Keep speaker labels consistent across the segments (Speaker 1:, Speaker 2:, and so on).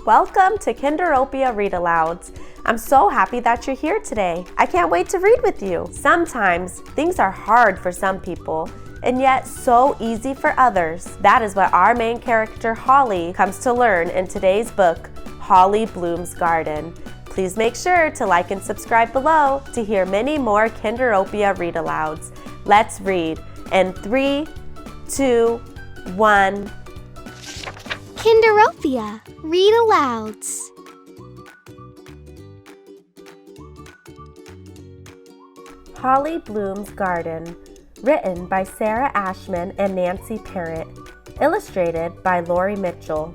Speaker 1: Welcome to Kinderopia Read Alouds. I'm so happy that you're here today. I can't wait to read with you. Sometimes things are hard for some people and yet so easy for others. That is what our main character Holly comes to learn in today's book, Holly Bloom's Garden. Please make sure to like and subscribe below to hear many more Kinderopia Read Alouds. Let's read in 3, 2, 1.
Speaker 2: Kinderopia Read Alouds.
Speaker 1: Holly Bloom's Garden, written by Sarah Ashman and Nancy Parrott, illustrated by Lori Mitchell.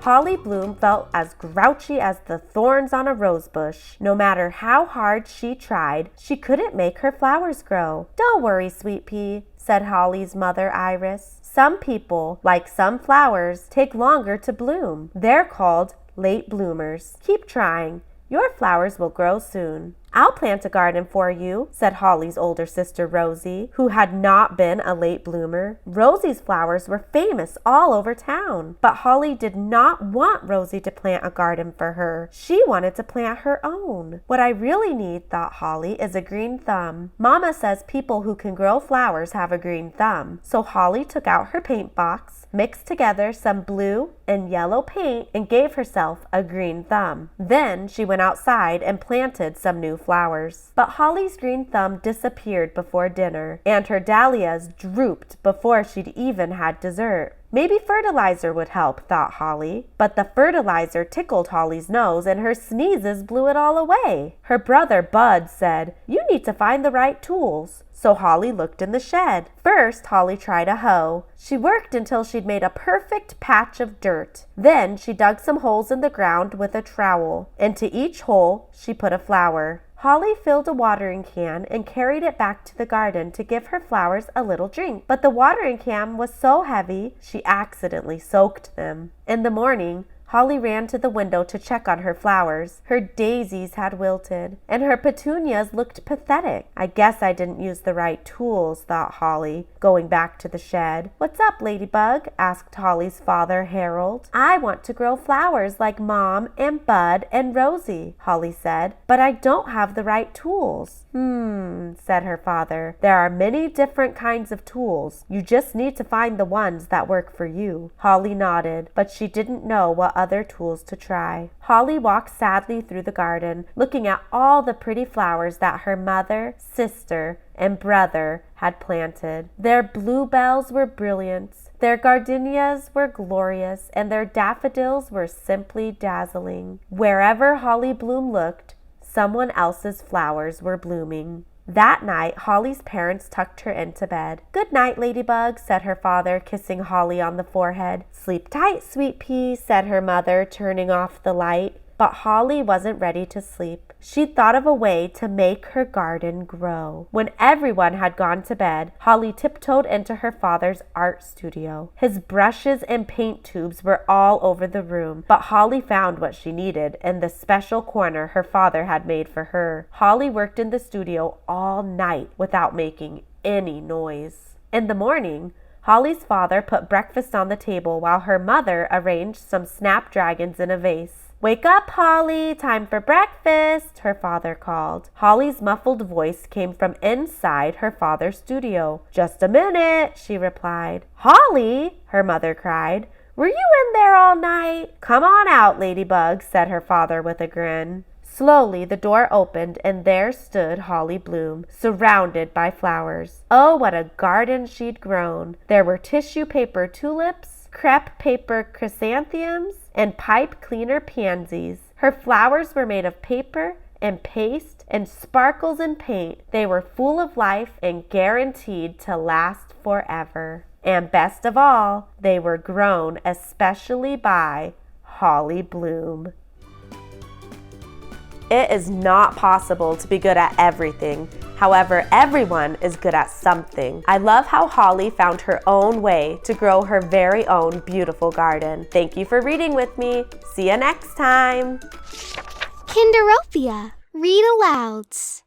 Speaker 1: Holly Bloom felt as grouchy as the thorns on a rose bush. No matter how hard she tried, she couldn't make her flowers grow. "Don't worry, sweet pea," said Holly's mother, Iris. "Some people, like some flowers, take longer to bloom. They're called late bloomers. Keep trying. Your flowers will grow soon." "I'll plant a garden for you," said Holly's older sister, Rosie, who had not been a late bloomer. Rosie's flowers were famous all over town, but Holly did not want Rosie to plant a garden for her. She wanted to plant her own. "What I really need," thought Holly, "is a green thumb. Mama says people who can grow flowers have a green thumb." So Holly took out her paint box, mixed together some blue and yellow paint, and gave herself a green thumb. Then she went outside and planted some new flowers. But Holly's green thumb disappeared before dinner, and her dahlias drooped before she'd even had dessert. Maybe fertilizer would help, thought Holly. But the fertilizer tickled Holly's nose, and her sneezes blew it all away. Her brother Bud said, "You need to find the right tools." So Holly looked in the shed. First, Holly tried a hoe. She worked until she'd made a perfect patch of dirt. Then she dug some holes in the ground with a trowel. Into each hole, she put a flower. Holly filled a watering can and carried it back to the garden to give her flowers a little drink. But the watering can was so heavy, she accidentally soaked them. In the morning, Holly ran to the window to check on her flowers. Her daisies had wilted, and her petunias looked pathetic. "I guess I didn't use the right tools," thought Holly, going back to the shed. "What's up, Ladybug?" asked Holly's father, Harold. "I want to grow flowers like Mom and Bud and Rosie," Holly said, "but I don't have the right tools." Said her father. "There are many different kinds of tools. You just need to find the ones that work for you." Holly nodded, but she didn't know what other tools to try. Holly walked sadly through the garden, looking at all the pretty flowers that her mother, sister, and brother had planted. Their bluebells were brilliant, their gardenias were glorious, and their daffodils were simply dazzling. Wherever Holly Bloom looked, someone else's flowers were blooming. That night, Holly's parents tucked her into bed. "Good night, Ladybug," said her father, kissing Holly on the forehead. "Sleep tight, sweet pea," said her mother, turning off the light. But Holly wasn't ready to sleep. She'd thought of a way to make her garden grow. When everyone had gone to bed, Holly tiptoed into her father's art studio. His brushes and paint tubes were all over the room, but Holly found what she needed in the special corner her father had made for her. Holly worked in the studio all night without making any noise. In the morning, Holly's father put breakfast on the table while her mother arranged some snapdragons in a vase. "Wake up, Holly! Time for breakfast!" her father called. Holly's muffled voice came from inside her father's studio. "Just a minute," she replied. "Holly!" her mother cried. "Were you in there all night?" "Come on out, Ladybug," said her father with a grin. Slowly, the door opened, and there stood Holly Bloom, surrounded by flowers. Oh, what a garden she'd grown! There were tissue paper tulips, crepe paper chrysanthemums, and pipe cleaner pansies. Her flowers were made of paper and paste and sparkles and paint. They were full of life and guaranteed to last forever. And best of all, they were grown especially by Holly Bloom. It is not possible to be good at everything. However, everyone is good at something. I love how Holly found her own way to grow her very own beautiful garden. Thank you for reading with me. See you next time.
Speaker 2: Kinderopia Read Alouds.